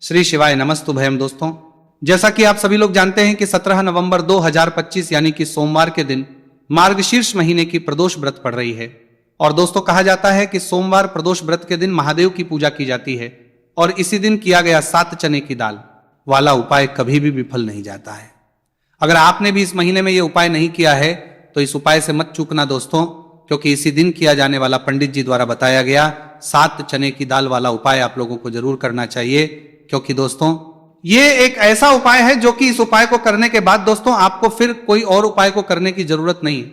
श्री शिवाय नमस्तुभयम। दोस्तों, जैसा कि आप सभी लोग जानते हैं कि 17 नवंबर 2025 यानी कि सोमवार के दिन मार्गशीर्ष महीने की प्रदोष व्रत पड़ रही है। और दोस्तों, कहा जाता है कि सोमवार प्रदोष व्रत के दिन महादेव की पूजा की जाती है और इसी दिन किया गया 7 चने की दाल वाला उपाय कभी भी विफल नहीं जाता है। अगर आपने भी इस महीने में यह उपाय नहीं किया है तो इस उपाय से मत चूकना दोस्तों, क्योंकि इसी दिन किया जाने वाला पंडित जी द्वारा बताया गया 7 चने की दाल वाला उपाय आप लोगों को जरूर करना चाहिए। क्योंकि दोस्तों, ये एक ऐसा उपाय है जो कि इस उपाय को करने के बाद दोस्तों आपको फिर कोई और उपाय को करने की जरूरत नहीं है,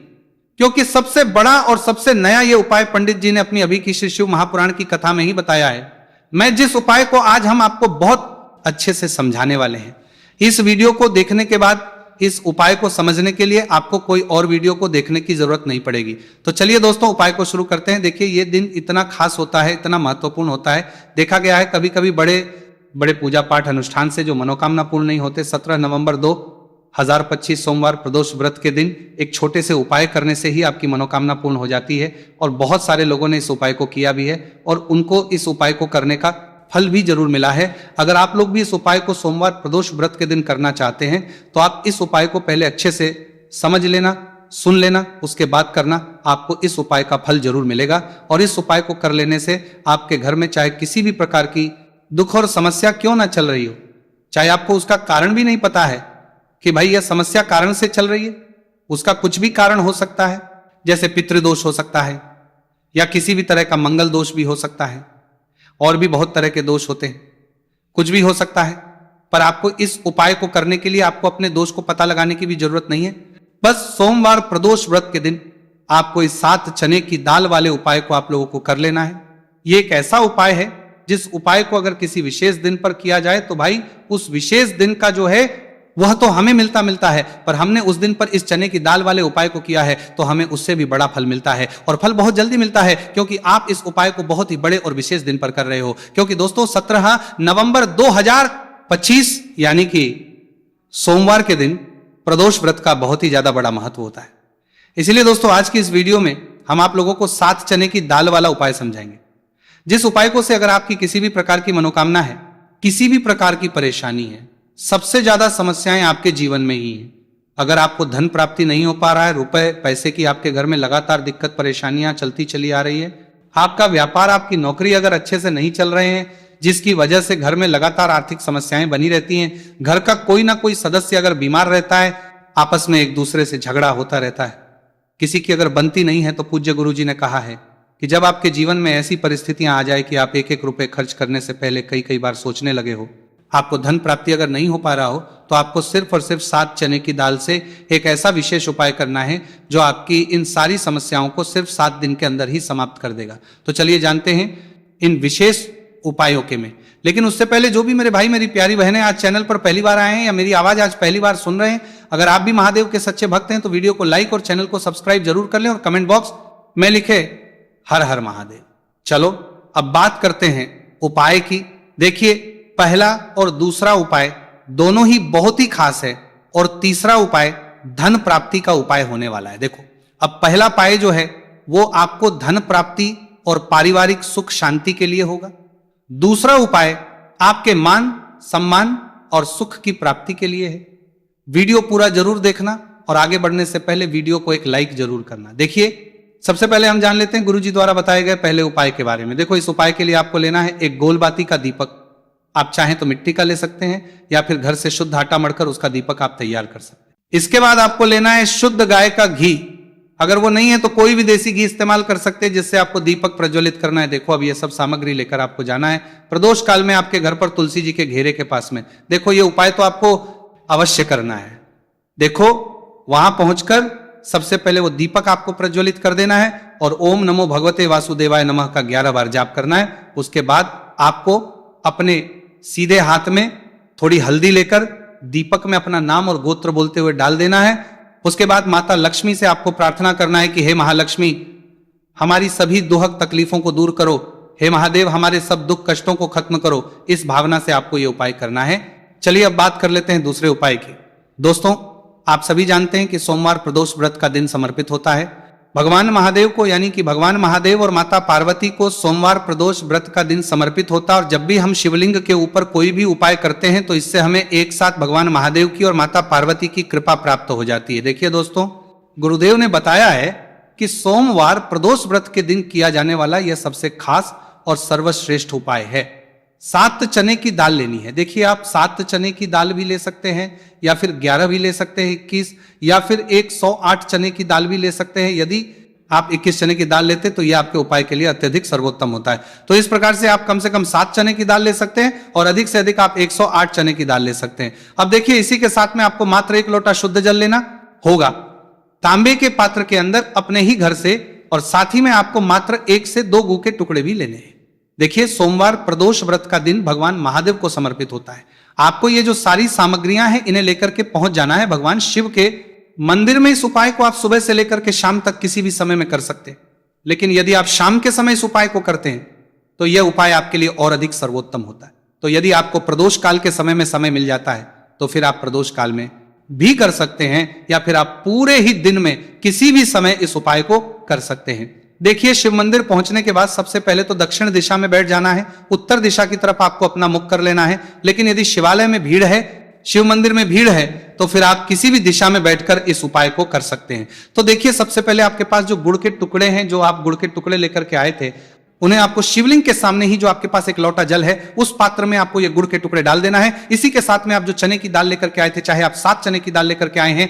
क्योंकि सबसे बड़ा और सबसे नया ये उपाय पंडित जी ने अपनी अभी की श्री शिव महापुराण की कथा में ही बताया है। मैं जिस उपाय को आज हम आपको बहुत अच्छे से समझाने वाले हैं, इस वीडियो को देखने के बाद इस उपाय को समझने के लिए आपको कोई और वीडियो को देखने की जरूरत नहीं पड़ेगी। तो चलिए दोस्तों, उपाय को शुरू करते हैं। देखिए, ये दिन इतना खास होता है, इतना महत्वपूर्ण होता है। देखा गया है कभी कभी बड़े पूजा पाठ अनुष्ठान से जो मनोकामना पूर्ण नहीं होते, 17 नवंबर 2025 सोमवार प्रदोष व्रत के दिन एक छोटे से उपाय करने से ही आपकी मनोकामना पूर्ण हो जाती है। और बहुत सारे लोगों ने इस उपाय को किया भी है और उनको इस उपाय को करने का फल भी जरूर मिला है। अगर आप लोग भी इस उपाय को सोमवार प्रदोष व्रत के दिन करना चाहते हैं तो आप इस उपाय को पहले अच्छे से समझ लेना, सुन लेना, उसके बाद करना। आपको इस उपाय का फल जरूर मिलेगा। और इस उपाय को कर लेने से आपके घर में चाहे किसी भी प्रकार की दुख और समस्या क्यों ना चल रही हो, चाहे आपको उसका कारण भी नहीं पता है कि भाई यह समस्या कारण से चल रही है, उसका कुछ भी कारण हो सकता है, जैसे पितृदोष हो सकता है या किसी भी तरह का मंगल दोष भी हो सकता है, और भी बहुत तरह के दोष होते हैं, कुछ भी हो सकता है। पर आपको इस उपाय को करने के लिए आपको अपने दोष को पता लगाने की भी जरूरत नहीं है। बस सोमवार प्रदोष व्रत के दिन आपको इस 7 चने की दाल वाले उपाय को आप लोगों को कर लेना है। ये एक ऐसा उपाय है जिस उपाय को अगर किसी विशेष दिन पर किया जाए तो भाई उस विशेष दिन का जो है वह तो हमें मिलता है, पर हमने उस दिन पर इस चने की दाल वाले उपाय को किया है तो हमें उससे भी बड़ा फल मिलता है। और फल बहुत जल्दी मिलता है, क्योंकि आप इस उपाय को बहुत ही बड़े और विशेष दिन पर कर रहे हो। क्योंकि दोस्तों, 17 नवंबर 2025 यानी कि सोमवार के दिन प्रदोष व्रत का बहुत ही ज्यादा बड़ा महत्व होता है। इसलिए दोस्तों, आज की इस वीडियो में हम आप लोगों को 7 चने की दाल वाला उपाय समझाएंगे, जिस उपाय को से अगर आपकी किसी भी प्रकार की मनोकामना है, किसी भी प्रकार की परेशानी है, सबसे ज्यादा समस्याएं आपके जीवन में ही हैं। अगर आपको धन प्राप्ति नहीं हो पा रहा है, रुपए पैसे की आपके घर में लगातार दिक्कत परेशानियां चलती चली आ रही है, आपका व्यापार, आपकी नौकरी अगर अच्छे से नहीं चल रहे हैं, जिसकी वजह से घर में लगातार आर्थिक समस्याएं बनी रहती हैं, घर का कोई ना कोई सदस्य अगर बीमार रहता है, आपस में एक दूसरे से झगड़ा होता रहता है, किसी की अगर बनती नहीं है, तो पूज्य गुरु जी ने कहा है कि जब आपके जीवन में ऐसी परिस्थितियां आ जाए कि आप एक एक रुपए खर्च करने से पहले कई बार सोचने लगे हो, आपको धन प्राप्ति अगर नहीं हो पा रहा हो, तो आपको सिर्फ और सिर्फ 7 चने की दाल से एक ऐसा विशेष उपाय करना है जो आपकी इन सारी समस्याओं को सिर्फ 7 दिन के अंदर ही समाप्त कर देगा। तो चलिए जानते हैं इन विशेष उपायों के में। लेकिन उससे पहले जो भी मेरे भाई मेरी प्यारी बहनें आज चैनल पर पहली बार आए हैं या मेरी आवाज आज पहली बार सुन रहे हैं, अगर आप भी महादेव के सच्चे भक्त हैं तो वीडियो को लाइक और चैनल को सब्सक्राइब जरूर कर लें और कमेंट बॉक्स में लिखे हर हर महादेव। चलो अब बात करते हैं उपाय की। देखिए, पहला और दूसरा उपाय दोनों ही बहुत ही खास है और तीसरा उपाय धन प्राप्ति का उपाय होने वाला है। देखो, अब पहला उपाय जो है वो आपको धन प्राप्ति और पारिवारिक सुख शांति के लिए होगा। दूसरा उपाय आपके मान सम्मान और सुख की प्राप्ति के लिए है। वीडियो पूरा जरूर देखना और आगे बढ़ने से पहले वीडियो को एक लाइक जरूर करना। देखिए, सबसे पहले हम जान लेते हैं गुरु जी द्वारा बताए गए पहले उपाय के बारे में। देखो, इस उपाय के लिए आपको लेना है एक गोलबाती का दीपक। आप चाहें तो मिट्टी का ले सकते हैं या फिर घर से शुद्ध आटा मढ़कर उसका दीपक आप तैयार कर सकते हैं। इसके बाद आपको लेना है शुद्ध गाय का घी। अगर वो नहीं है तो कोई भी देसी घी इस्तेमाल कर सकते हैं जिससे आपको दीपक प्रज्वलित करना है। देखो, अब ये सब सामग्री लेकर आपको जाना है प्रदोष काल में आपके घर पर तुलसी जी के घेरे के पास में। देखो, ये उपाय तो आपको अवश्य करना है। देखो, वहां पहुंचकर सबसे पहले वो दीपक आपको प्रज्वलित कर देना है और ओम नमो भगवते वासुदेवाय नमः का 11 बार जाप करना है। उसके बाद आपको अपने सीधे हाथ में थोड़ी हल्दी लेकर दीपक में अपना नाम और गोत्र बोलते हुए डाल देना है। उसके बाद माता लक्ष्मी से आपको प्रार्थना करना है कि हे महालक्ष्मी, हमारी सभी दुहक तकलीफों को दूर करो, हे महादेव हमारे सब दुख कष्टों को खत्म करो। इस भावना से आपको यह उपाय करना है। चलिए अब बात कर लेते हैं दूसरे उपाय की। दोस्तों, आप सभी जानते हैं कि सोमवार प्रदोष व्रत का दिन समर्पित होता है भगवान महादेव को यानी कि भगवान महादेव और माता पार्वती को सोमवार प्रदोष व्रत का दिन समर्पित होता है। और जब भी हम शिवलिंग के ऊपर कोई भी उपाय करते हैं तो इससे हमें एक साथ भगवान महादेव की और माता पार्वती की कृपा प्राप्त हो जाती है। देखिए दोस्तों, गुरुदेव ने बताया है कि सोमवार प्रदोष व्रत के दिन किया जाने वाला यह सबसे खास और सर्वश्रेष्ठ उपाय है। 7 चने की दाल लेनी है। देखिए, आप 7 चने की दाल भी ले सकते हैं या फिर 11 भी ले सकते हैं, 21, या फिर 108 चने की दाल भी ले सकते हैं। यदि आप 21 चने की दाल लेते तो यह आपके उपाय के लिए अत्यधिक सर्वोत्तम होता है। तो इस प्रकार से आप कम से कम 7 चने की दाल ले सकते हैं और अधिक से अधिक आप 108 चने की दाल ले सकते हैं। अब देखिए, इसी के साथ में आपको मात्र 1 लोटा शुद्ध जल लेना होगा तांबे के पात्र के अंदर अपने ही घर से, और साथ ही में आपको मात्र 1 से 2 गू के टुकड़े भी लेने हैं। देखिए, सोमवार प्रदोष व्रत का दिन भगवान महादेव को समर्पित होता है। आपको ये जो सारी सामग्रियां हैं इन्हें लेकर के पहुंच जाना है भगवान शिव के मंदिर में। इस उपाय को आप सुबह से लेकर के शाम तक किसी भी समय में कर सकते हैं, लेकिन यदि आप शाम के समय इस उपाय को करते हैं तो यह उपाय आपके लिए और अधिक सर्वोत्तम होता है। तो यदि आपको प्रदोष काल के समय में समय मिल जाता है तो फिर आप प्रदोष काल में भी कर सकते हैं, या फिर आप पूरे ही दिन में किसी भी समय इस उपाय को कर सकते हैं। देखिए, शिव मंदिर पहुंचने के बाद सबसे पहले तो दक्षिण दिशा में बैठ जाना है। उत्तर दिशा की तरफ आपको अपना मुख कर लेना है। लेकिन यदि शिवालय में भीड़ है, शिव मंदिर में भीड़ है, तो फिर आप किसी भी दिशा में बैठकर इस उपाय को कर सकते हैं। तो देखिए, सबसे पहले आपके पास जो गुड़ के टुकड़े हैं, जो आप गुड़ के टुकड़े लेकर के आए थे, उन्हें आपको शिवलिंग के सामने ही जो आपके पास 1 लोटा जल है उस पात्र में आपको ये गुड़ के टुकड़े डाल देना है। इसी के साथ में आप जो चने की दाल लेकर के आए थे, चाहे आप 7 चने की दाल लेकर के आए हैं,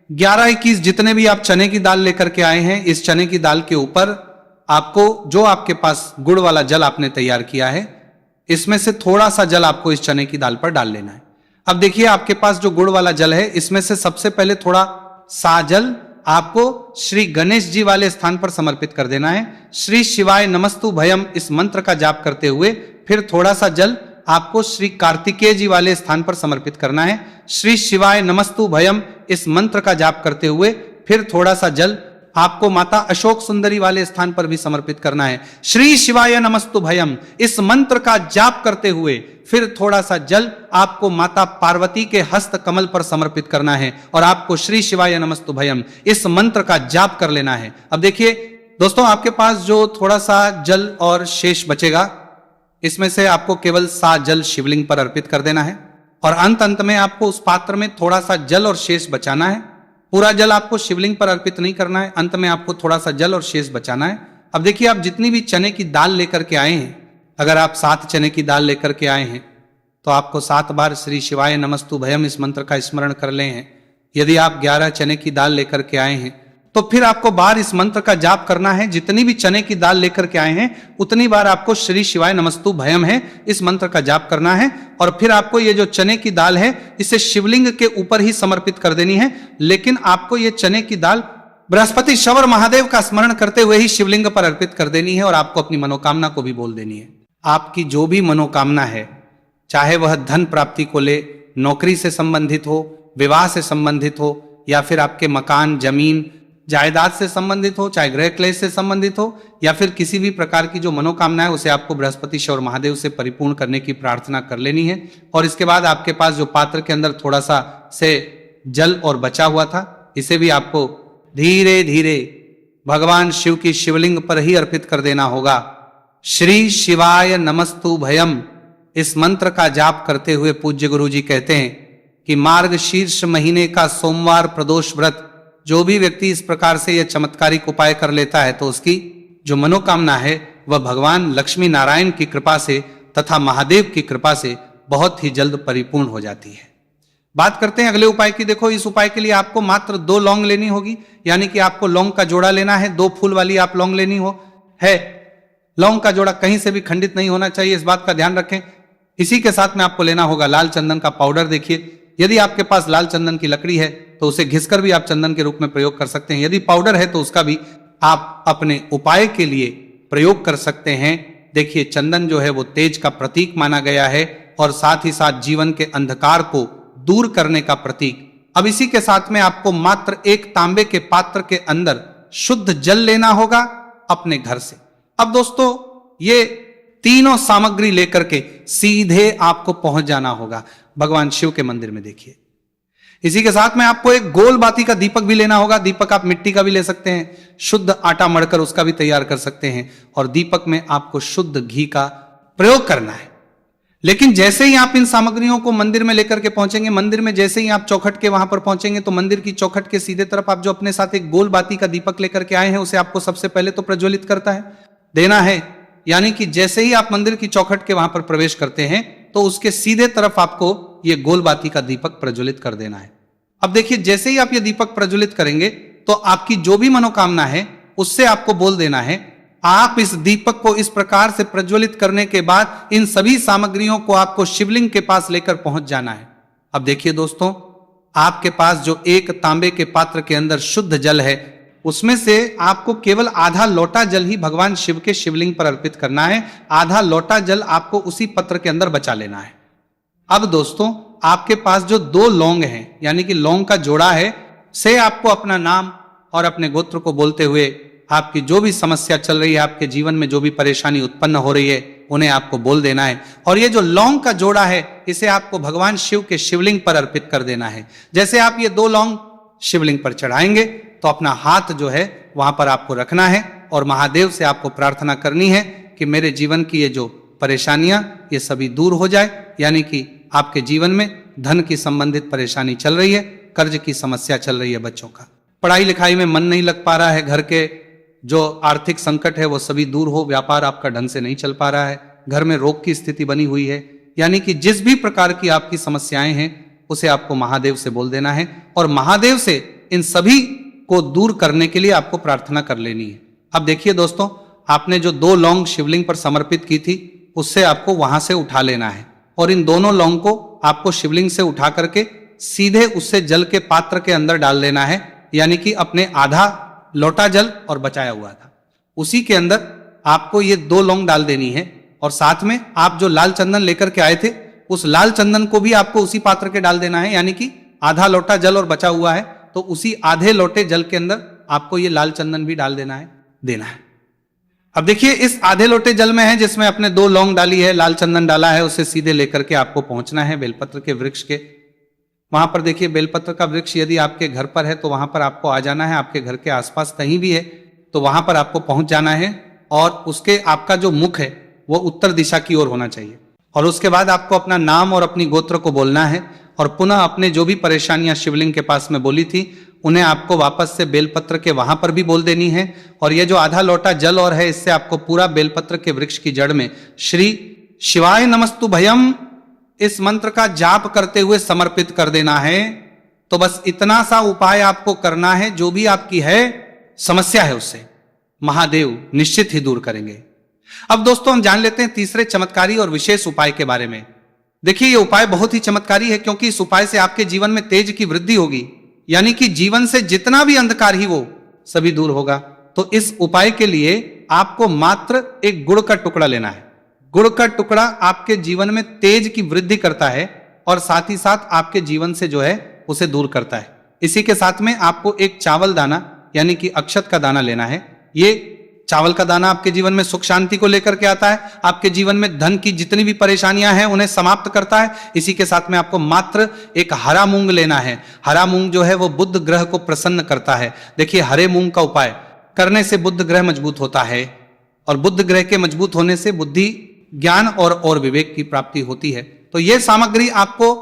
11, 21 जितने भी आप चने की दाल लेकर के आए हैं, इस चने की दाल के ऊपर आपको जो आपके पास गुड़ वाला जल आपने तैयार किया है, इसमें से थोड़ा सा जल आपको इस चने की दाल पर डाल लेना है। अब देखिए, आपके पास जो गुड़ वाला जल है, इसमें से सबसे पहले थोड़ा सा जल आपको श्री गणेश जी वाले स्थान पर समर्पित कर देना है। श्री शिवाय नमस्तु भयम इस मंत्र का जाप करते हुए फिर थोड़ा सा जल आपको श्री कार्तिकेय जी वाले स्थान पर समर्पित करना है। श्री शिवाय नमस्तु भयम इस मंत्र का जाप करते हुए फिर थोड़ा सा जल आपको माता अशोक सुंदरी वाले स्थान पर भी समर्पित करना है। श्री शिवाय नमस्तु भयम इस मंत्र का जाप करते हुए फिर थोड़ा सा जल आपको माता पार्वती के हस्त कमल पर समर्पित करना है और आपको श्री शिवाय नमस्तु भयम इस मंत्र का जाप कर लेना है। अब देखिए दोस्तों, आपके पास जो थोड़ा सा जल और शेष बचेगा, इसमें से आपको केवल सा जल शिवलिंग पर अर्पित कर देना है और अंत में आपको उस पात्र में थोड़ा सा जल और शेष बचाना है। पूरा जल आपको शिवलिंग पर अर्पित नहीं करना है, अंत में आपको थोड़ा सा जल और शेष बचाना है। अब देखिए, आप जितनी भी चने की दाल लेकर के आए हैं, अगर आप 7 चने की दाल लेकर के आए हैं तो आपको 7 बार श्री शिवाय नमस्तु भयम इस मंत्र का स्मरण कर ले हैं। यदि आप 11 चने की दाल लेकर के आए हैं तो फिर आपको बार इस मंत्र का जाप करना है। जितनी भी चने की दाल लेकर के आए हैं उतनी बार आपको श्री शिवाय नमस्तु भयम है इस मंत्र का जाप करना है और फिर आपको ये जो चने की दाल है इसे शिवलिंग के ऊपर ही समर्पित कर देनी है। लेकिन आपको ये चने की दाल बृहस्पति शवर महादेव का स्मरण करते हुए ही शिवलिंग पर अर्पित कर देनी है और आपको अपनी मनोकामना को भी बोल देनी है। आपकी जो भी मनोकामना है, चाहे वह धन प्राप्ति को ले, नौकरी से संबंधित हो, विवाह से संबंधित हो, या फिर आपके मकान, जमीन, जायदाद से संबंधित हो, चाहे गृह क्लेश से संबंधित हो, या फिर किसी भी प्रकार की जो मनोकामना है उसे आपको बृहस्पति शवर महादेव से परिपूर्ण करने की प्रार्थना कर लेनी है। और इसके बाद आपके पास जो पात्र के अंदर थोड़ा सा से जल और बचा हुआ था, इसे भी आपको धीरे धीरे भगवान शिव की शिवलिंग पर ही अर्पित कर देना होगा। श्री शिवाय नमस्तु भयम इस मंत्र का जाप करते हुए पूज्य गुरु जी कहते हैं कि मार्गशीर्ष महीने का सोमवार प्रदोष व्रत जो भी व्यक्ति इस प्रकार से यह चमत्कारिक उपाय कर लेता है तो उसकी जो मनोकामना है वह भगवान लक्ष्मी नारायण की कृपा से तथा महादेव की कृपा से बहुत ही जल्द परिपूर्ण हो जाती है। बात करते हैं अगले उपाय की। देखो, इस उपाय के लिए आपको मात्र 2 लौंग लेनी होगी, यानी कि आपको लौंग का जोड़ा लेना है। 2 फूल वाली आप लौंग लेनी है। लौंग का जोड़ा कहीं से भी खंडित नहीं होना चाहिए, इस बात का ध्यान रखें। इसी के साथ में आपको लेना होगा लाल चंदन का पाउडर। देखिए, यदि आपके पास लाल चंदन की लकड़ी है तो उसे घिसकर भी आप चंदन के रूप में प्रयोग कर सकते हैं। यदि पाउडर है तो उसका भी आप अपने उपाय के लिए प्रयोग कर सकते हैं। देखिए, चंदन जो है वो तेज का प्रतीक माना गया है और साथ ही साथ जीवन के अंधकार को दूर करने का प्रतीक। अब इसी के साथ में आपको मात्र 1 तांबे के पात्र के अंदर शुद्ध जल लेना होगा अपने घर से। अब दोस्तों, ये तीनों सामग्री लेकर के सीधे आपको पहुंच जाना होगा भगवान शिव के मंदिर में। देखिए, इसी के साथ में आपको एक गोल बाती का दीपक भी लेना होगा। दीपक आप मिट्टी का भी ले सकते हैं, शुद्ध आटा मढ़कर उसका भी तैयार कर सकते हैं, और दीपक में आपको शुद्ध घी का प्रयोग करना है। लेकिन जैसे ही आप इन सामग्रियों को मंदिर में लेकर के पहुंचेंगे, मंदिर में जैसे ही आप चौखट के वहां पर पहुंचेंगे, तो मंदिर की चौखट के सीधे तरफ आप जो अपने साथ एक गोल बाती का दीपक लेकर के आए हैं, उसे आपको सबसे पहले तो प्रज्वलित करता है देना है। यानी कि जैसे ही आप मंदिर की चौखट के वहां पर प्रवेश करते हैं, तो उसके सीधे तरफ आपको ये गोल बाती का दीपक प्रज्वलित कर देना है। अब देखिए, जैसे ही आप ये दीपक प्रज्वलित करेंगे, तो आपकी जो भी मनोकामना है उससे आपको बोल देना है। आप इस दीपक को इस प्रकार से प्रज्वलित करने के बाद इन सभी सामग्रियों को आपको शिवलिंग के पास लेकर पहुंच जाना है। अब देखिए दोस्तों, आपके पास जो एक तांबे के पात्र के अंदर शुद्ध जल है, उसमें से आपको केवल आधा लोटा जल ही भगवान शिव के शिवलिंग पर अर्पित करना है। आधा लोटा जल आपको उसी पत्र के अंदर बचा लेना है। अब दोस्तों, आपके पास जो 2 लौंग हैं, यानी कि लौंग का जोड़ा है, से आपको अपना नाम और अपने गोत्र को बोलते हुए आपकी जो भी समस्या चल रही है, आपके जीवन में जो भी परेशानी उत्पन्न हो रही है, उन्हें आपको बोल देना है। और ये जो लौंग का जोड़ा है, इसे आपको भगवान शिव के शिवलिंग पर अर्पित कर देना है। जैसे आप ये 2 लौंग शिवलिंग पर चढ़ाएंगे, तो अपना हाथ जो है वहां पर आपको रखना है और महादेव से आपको प्रार्थना करनी है कि मेरे जीवन की ये जो परेशानियां, ये सभी दूर हो जाए। यानी कि आपके जीवन में धन की संबंधित परेशानी चल रही है, कर्ज की समस्या चल रही है, बच्चों का पढ़ाई लिखाई में मन नहीं लग पा रहा है, घर के जो आर्थिक संकट है वो सभी दूर हो, व्यापार आपका ढंग से नहीं चल पा रहा है, घर में रोग की स्थिति बनी हुई है। यानी कि जिस भी प्रकार की आपकी समस्याएं हैं, उसे आपको महादेव से बोल देना है और महादेव से इन सभी को दूर करने के लिए आपको प्रार्थना कर लेनी है। अब देखिए दोस्तों, आपने जो 2 लौंग शिवलिंग पर समर्पित की थी, उससे आपको वहां से उठा लेना है और इन दोनों लौंग को आपको शिवलिंग से उठा करके सीधे उससे जल के पात्र के अंदर डाल देना है। यानी कि अपने आधा लोटा जल और बचाया हुआ था, उसी के अंदर आपको ये 2 लौंग डाल देनी है। और साथ में आप जो लाल चंदन लेकर के आए थे, उस लाल चंदन को भी आपको उसी पात्र के डाल देना है। यानी कि आधा लोटा जल और बचा हुआ है, तो उसी आधे लोटे जल के अंदर आपको ये लाल चंदन भी डाल देना है। अब देखिए, इस आधे लोटे जल में है जिसमें अपने 2 लौंग डाली है, लाल चंदन डाला है, उसे सीधे लेकर के आपको पहुंचना है बेलपत्र के वृक्ष के वहां पर। देखिए, बेलपत्र का वृक्ष यदि आपके घर पर है तो वहां पर आपको आ जाना है। आपके घर के आसपास कहीं भी है तो वहां पर आपको पहुंच जाना है और उसके आपका जो मुख है वो उत्तर दिशा की ओर होना चाहिए। और उसके बाद आपको अपना नाम और अपनी गोत्र को बोलना है और पुनः अपने जो भी परेशानियां शिवलिंग के पास में बोली थी, उन्हें आपको वापस से बेलपत्र के वहां पर भी बोल देनी है। और ये जो आधा लोटा जल और है, इससे आपको पूरा बेलपत्र के वृक्ष की जड़ में श्री शिवाय नमस्तु भयम इस मंत्र का जाप करते हुए समर्पित कर देना है। तो बस इतना सा उपाय आपको करना है, जो भी आपकी है समस्या है उससे महादेव निश्चित ही दूर करेंगे। अब दोस्तों, हम जान लेते हैं तीसरे चमत्कारी और विशेष उपाय के बारे में। देखिए, यह उपाय बहुत ही चमत्कारी है, क्योंकि इस उपाय से आपके जीवन में तेज की वृद्धि होगी। यानी कि जीवन से जितना भी अंधकार ही वो सभी दूर होगा। तो इस उपाय के लिए आपको मात्र एक गुड़ का टुकड़ा लेना है। गुड़ का टुकड़ा आपके जीवन में तेज की वृद्धि करता है और साथ ही साथ आपके जीवन से जो है उसे दूर करता है। इसी के साथ में आपको एक चावल दाना यानी कि अक्षत का दाना लेना है। ये चावल का दाना आपके जीवन में सुख शांति को लेकर के आता है, आपके जीवन में धन की जितनी भी परेशानियां हैं उन्हें समाप्त करता है। इसी के साथ में आपको मात्र एक हरा मूंग लेना है। हरा मूंग जो है वो बुध ग्रह को प्रसन्न करता है। देखिए, हरे मूंग का उपाय करने से बुध ग्रह मजबूत होता है और बुध ग्रह के मजबूत होने से बुद्धि, ज्ञान और विवेक की प्राप्ति होती है। तो यह सामग्री आपको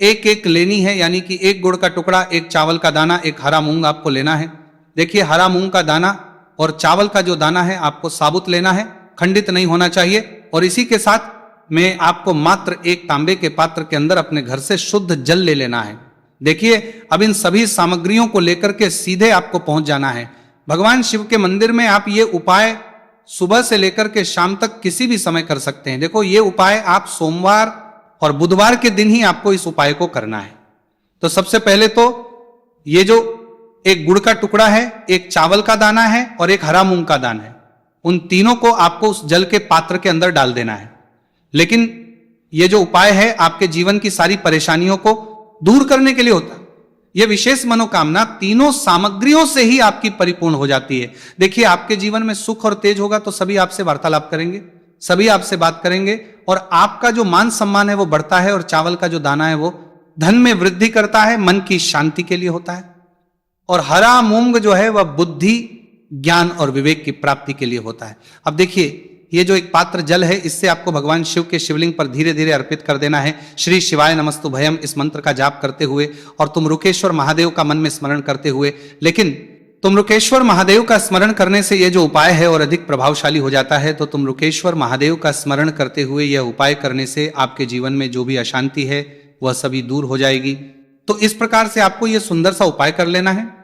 एक एक लेनी है, यानी कि एक गुड़ का टुकड़ा, एक चावल का दाना, एक हरा मूंग आपको लेना है। देखिए, हरा मूंग का दाना और चावल का जो दाना है आपको साबुत लेना है, खंडित नहीं होना चाहिए। और इसी के साथ में आपको मात्र एक तांबे के पात्र के अंदर अपने घर से शुद्ध जल ले लेना है। देखिए, अब इन सभी सामग्रियों को लेकर के सीधे आपको पहुंच जाना है भगवान शिव के मंदिर में। आप ये उपाय सुबह से लेकर के शाम तक किसी भी समय कर सकते हैं। देखो, ये उपाय आप सोमवार और बुधवार के दिन ही आपको इस उपाय को करना है। तो सबसे पहले तो ये जो एक गुड़ का टुकड़ा है, एक चावल का दाना है और एक हरा मूंग का दाना है, उन तीनों को आपको उस जल के पात्र के अंदर डाल देना है। लेकिन ये जो उपाय है आपके जीवन की सारी परेशानियों को दूर करने के लिए होता है। यह विशेष मनोकामना तीनों सामग्रियों से ही आपकी परिपूर्ण हो जाती है। देखिए, आपके जीवन में सुख और तेज होगा तो सभी आपसे वार्तालाप करेंगे, सभी आपसे बात करेंगे और आपका जो मान सम्मान है वो बढ़ता है और चावल का जो दाना है वो धन में वृद्धि करता है, मन की शांति के लिए होता है। और हरा मूंग जो है वह बुद्धि, ज्ञान और विवेक की प्राप्ति के लिए होता है। अब देखिए, ये जो एक पात्र जल है, इससे आपको भगवान शिव के शिवलिंग पर धीरे धीरे अर्पित कर देना है। श्री शिवाय नमस्तुभयम इस मंत्र का जाप करते हुए और तुमरुकेश्वर महादेव का मन में स्मरण करते हुए। लेकिन तुमरुकेश्वर महादेव का स्मरण करने से यह जो उपाय है और अधिक प्रभावशाली हो जाता है। तो तुमरुकेश्वर महादेव का स्मरण करते हुए यह उपाय करने से आपके जीवन में जो भी अशांति है वह सभी दूर हो जाएगी। तो इस प्रकार से आपको यह सुंदर सा उपाय कर लेना है।